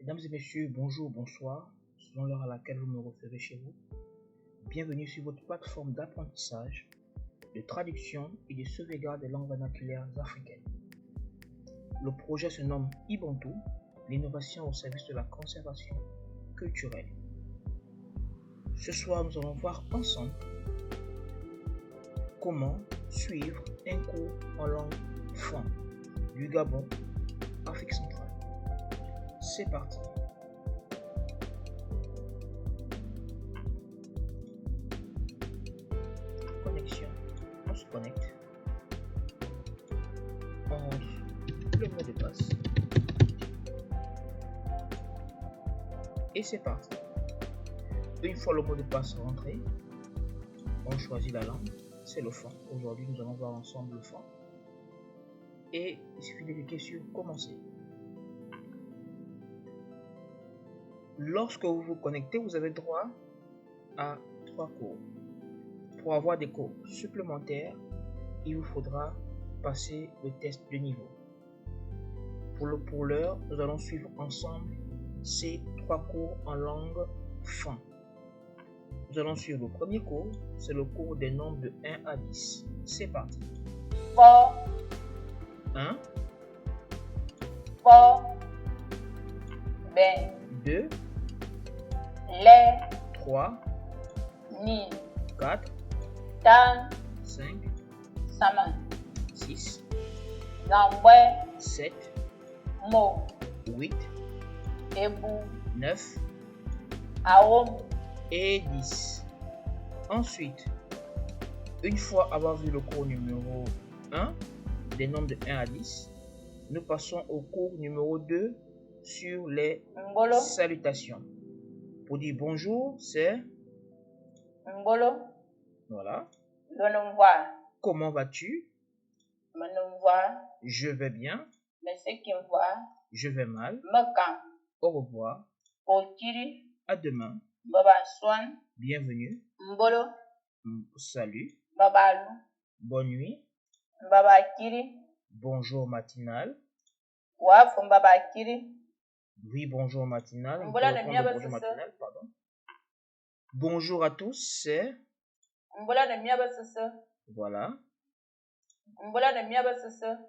Mesdames et messieurs, bonjour, bonsoir, selon l'heure à laquelle vous me recevez chez vous. Bienvenue sur votre plateforme d'apprentissage, de traduction et de sauvegarde des langues vernaculaires africaines. Le projet se nomme Ibantu, l'innovation au service de la conservation culturelle. Ce soir, nous allons voir ensemble comment suivre un cours en langue Fon du Gabon, Afrique centrale. C'est parti. Connexion. On se connecte. On rentre le mot de passe. Et c'est parti. Une fois le mot de passe rentré, on choisit la langue. C'est le Fon. Aujourd'hui, nous allons voir ensemble le Fon. Et il suffit de cliquer sur commencer. Lorsque vous vous connectez, vous avez droit à 3 cours. Pour avoir des cours supplémentaires, il vous faudra passer le test de niveau. Pour l'heure, nous allons suivre ensemble ces 3 cours en langue Fon. Nous allons suivre le premier cours, c'est le cours des nombres de 1 à 10. C'est parti. 1, 2, 3, 4, 5, 6, 7, 8, 9 et 10. Ensuite, une fois avoir vu le cours numéro 1, des nombres de 1 à 10, nous passons au cours numéro 2 sur les salutations. Pour dire bonjour, c'est voilà. Comment vas-tu? Je vais bien. Je vais mal. Au revoir. À demain. Bienvenue. Salut. Bonne nuit. Bonjour matinal. Oui, bonjour matinal. Bonjour matinal, pardon. Bonjour à tous, c'est voilà.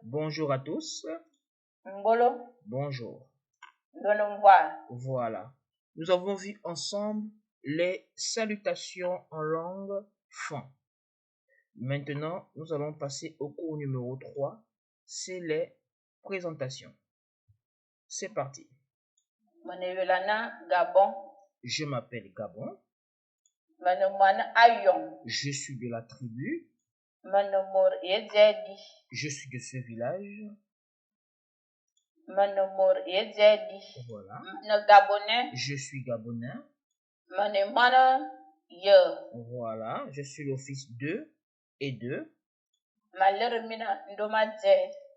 Bonjour à tous. Bonjour. Voilà. Nous avons vu ensemble les salutations en langue Fon. Maintenant, nous allons passer au cours numéro 3. C'est les présentations. C'est parti. Je m'appelle Gabon. Je suis de la tribu. Je suis de ce village. Voilà. Je suis gabonais. Voilà. Je suis le fils de et de.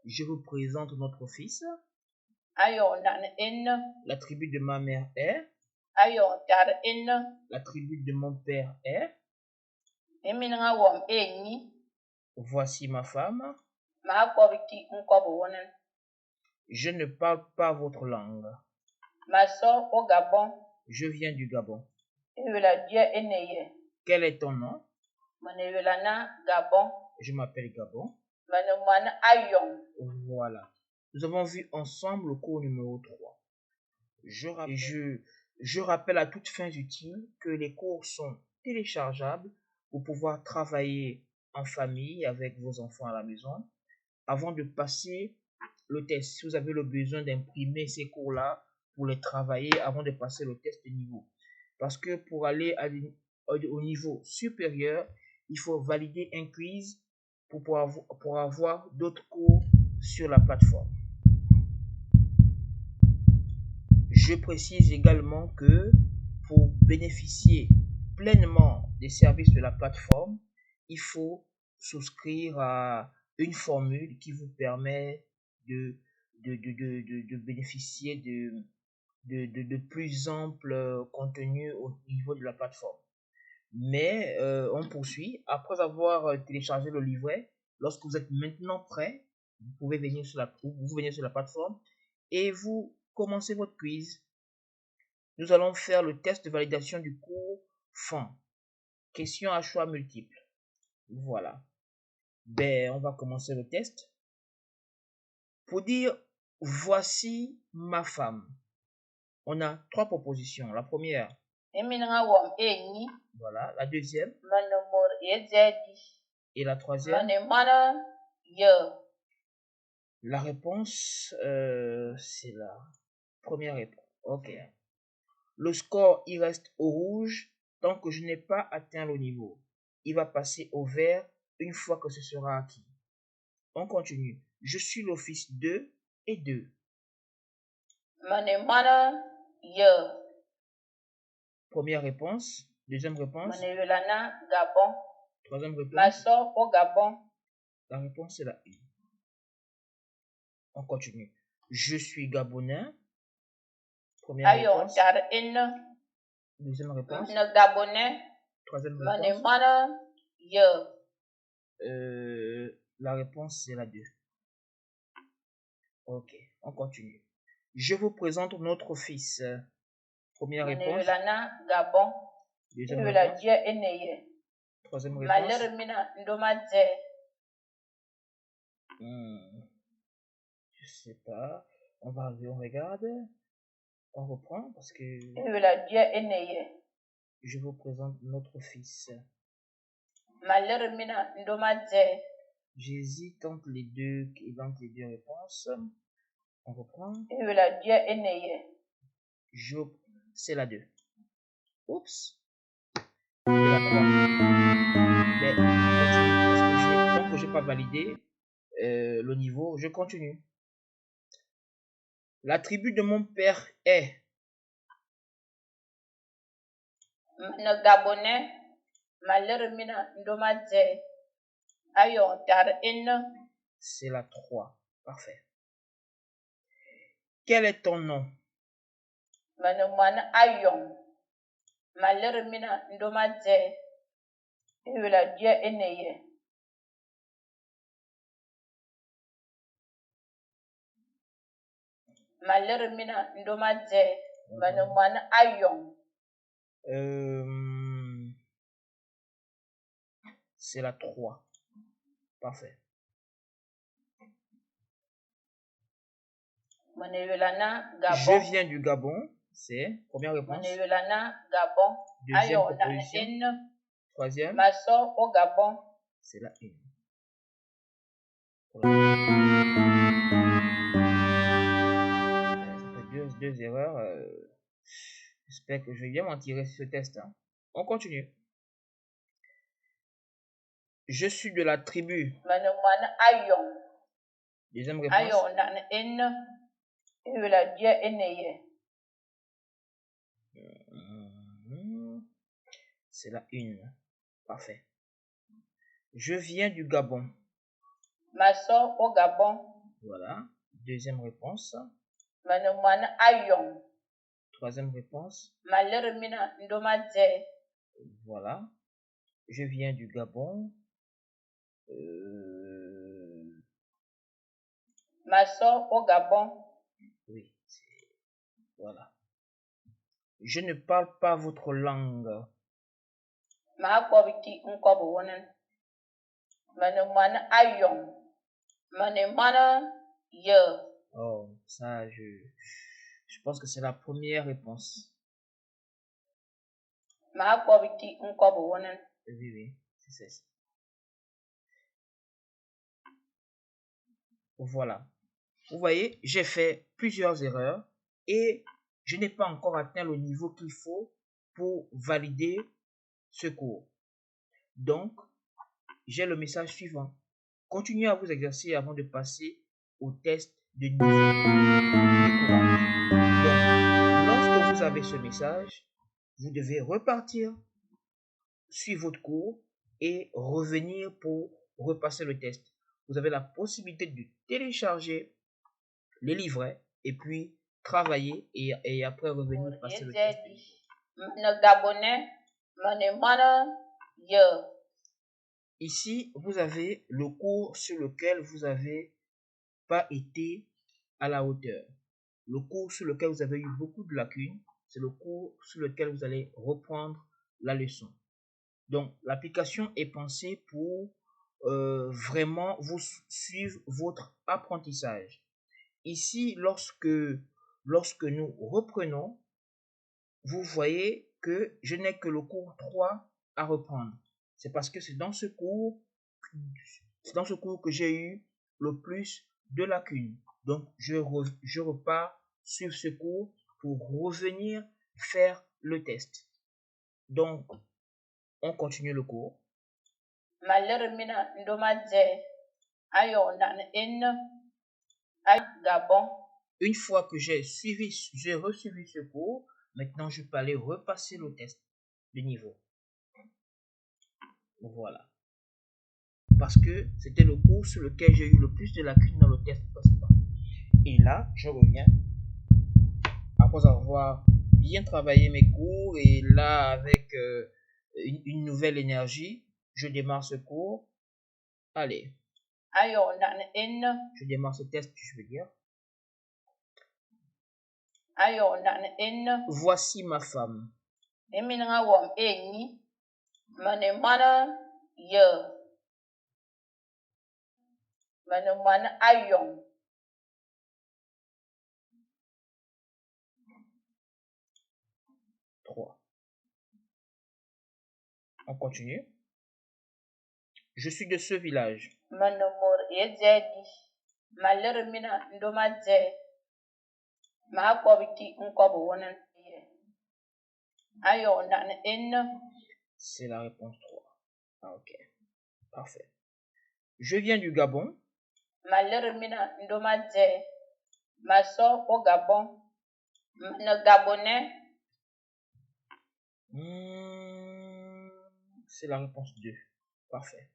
Je vous présente notre fils. La tribu de ma mère est. La tribu de mon père est. Voici ma femme. Je ne parle pas votre langue. Je viens du Gabon. Quel est ton nom? Je m'appelle Gabon. Voilà. Nous avons vu ensemble le cours numéro 3. Je rappelle à toutes fins utiles que les cours sont téléchargeables pour pouvoir travailler en famille avec vos enfants à la maison avant de passer le test. Si vous avez le besoin d'imprimer ces cours-là pour les travailler avant de passer le test de niveau. Parce que pour aller au niveau supérieur, il faut valider un quiz pour avoir d'autres cours sur la plateforme. Je précise également que pour bénéficier pleinement des services de la plateforme, il faut souscrire à une formule qui vous permet de bénéficier de plus ample contenu au niveau de la plateforme. Mais on poursuit. Après avoir téléchargé le livret, lorsque vous êtes maintenant prêt, vous venez sur la plateforme et vous commencez votre quiz nous allons faire le test de validation du cours fin. Question à choix multiples. Voilà. Ben, on va commencer le test. Pour dire « Voici ma femme », on a 3 propositions. La première, voilà. La deuxième, et la troisième. La réponse, c'est la première réponse. Ok. Le score, il reste au rouge tant que je n'ai pas atteint le niveau. Il va passer au vert une fois que ce sera acquis. On continue. Je suis le fils de et de. Première réponse. Deuxième réponse. Troisième réponse. La réponse est la 1. On continue. Je suis gabonais. Première réponse. Deuxième réponse. Troisième réponse. La réponse c'est la 2. Ok, on continue. Je vous présente notre fils. Première réponse. Deuxième réponse. Troisième réponse. Je sais pas. On va on regarde. On reprend parce que je vous présente notre fils. J'hésite entre les deux réponses. On reprend. C'est la 2. Oups. C'est la 3. Mais on continue parce que tant que je n'ai pas validé le niveau, je continue. La tribu de mon père est. C'est la 3. Parfait. Quel est ton nom? C'est la 3. Parfait. Je viens du Gabon. C'est première réponse. Deuxième proposition. Troisième. C'est la 1. Deux erreurs. J'espère que je vais bien m'en tirer sur ce test. Hein. On continue. Je suis de la tribu. Deuxième réponse. C'est la 1. Parfait. Je viens du Gabon. Voilà. Deuxième réponse. Troisième réponse. Voilà. Je viens du Gabon. Oui. Voilà. Je ne parle pas votre langue. Oh, ça, je pense que c'est la première réponse. Oui, c'est ça. Voilà. Vous voyez, j'ai fait plusieurs erreurs et je n'ai pas encore atteint le niveau qu'il faut pour valider ce cours. Donc, j'ai le message suivant. Continuez à vous exercer avant de passer au test de niveau de courage. Donc, lorsque vous avez ce message, vous devez repartir, suivre votre cours et revenir pour repasser le test. Vous avez la possibilité de télécharger les livrets et puis travailler et après revenir passer le test. Ici, vous avez le cours sur lequel vous n'avez pas été à la hauteur. Le cours sur lequel vous avez eu beaucoup de lacunes, c'est le cours sur lequel vous allez reprendre la leçon. Donc, l'application est pensée pour vraiment vous suivre votre apprentissage. Ici, lorsque nous reprenons, vous voyez que je n'ai que le cours 3 à reprendre. C'est parce que c'est dans ce cours que j'ai eu le plus de lacunes. Donc, je repars sur ce cours pour revenir faire le test. Donc, on continue le cours. Une fois que j'ai resuivi ce cours, maintenant je peux aller repasser le test de niveau. Voilà. Parce que c'était le cours sur lequel j'ai eu le plus de lacunes dans le test précédent. Et là, je reviens. Après avoir bien travaillé mes cours et là, avec une nouvelle énergie, je démarre ce cours. Allez. Je démarre ce test, je veux dire. Voici ma femme. 3. On continue. Je suis de ce village. C'est la réponse 3. Ah, ok. Parfait. Je viens du Gabon. C'est la réponse 2. Parfait.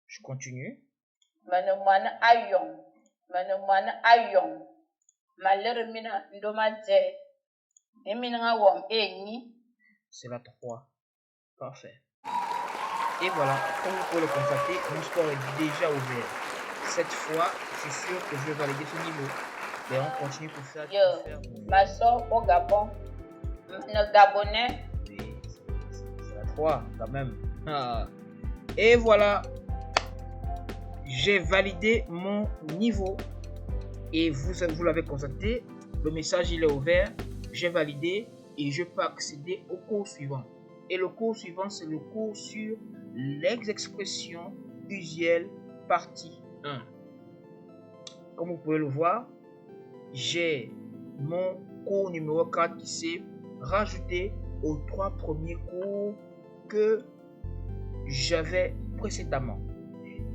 Je continue. C'est la 3. Parfait. Et voilà, comme vous pouvez le constater, mon score est déjà ouvert. Cette fois, je suis sûr que je vais valider ce niveau. Et on continue pour faire. Au Gabon. Le Gabonais. Oui, c'est la 3 quand même. Et voilà, j'ai validé mon niveau. Et vous l'avez constaté, le message il est ouvert. J'ai validé et je peux accéder au cours suivant. Et le cours suivant, c'est le cours sur les expressions usuelles, partie 1. Comme vous pouvez le voir, j'ai mon cours numéro 4 qui s'est rajouté aux 3 premiers cours que j'avais précédemment.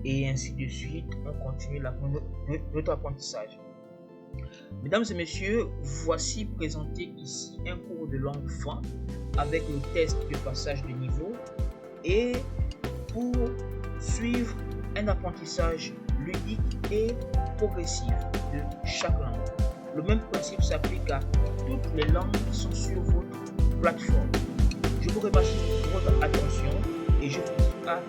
Et ainsi de suite, on continue notre apprentissage. Mesdames et messieurs, voici présenté ici un cours de langue franc avec le test de passage de niveau et pour suivre un apprentissage ludique et progressif de chaque langue. Le même principe s'applique à toutes les langues qui sont sur votre plateforme. Je vous remercie pour votre attention et je vous dis à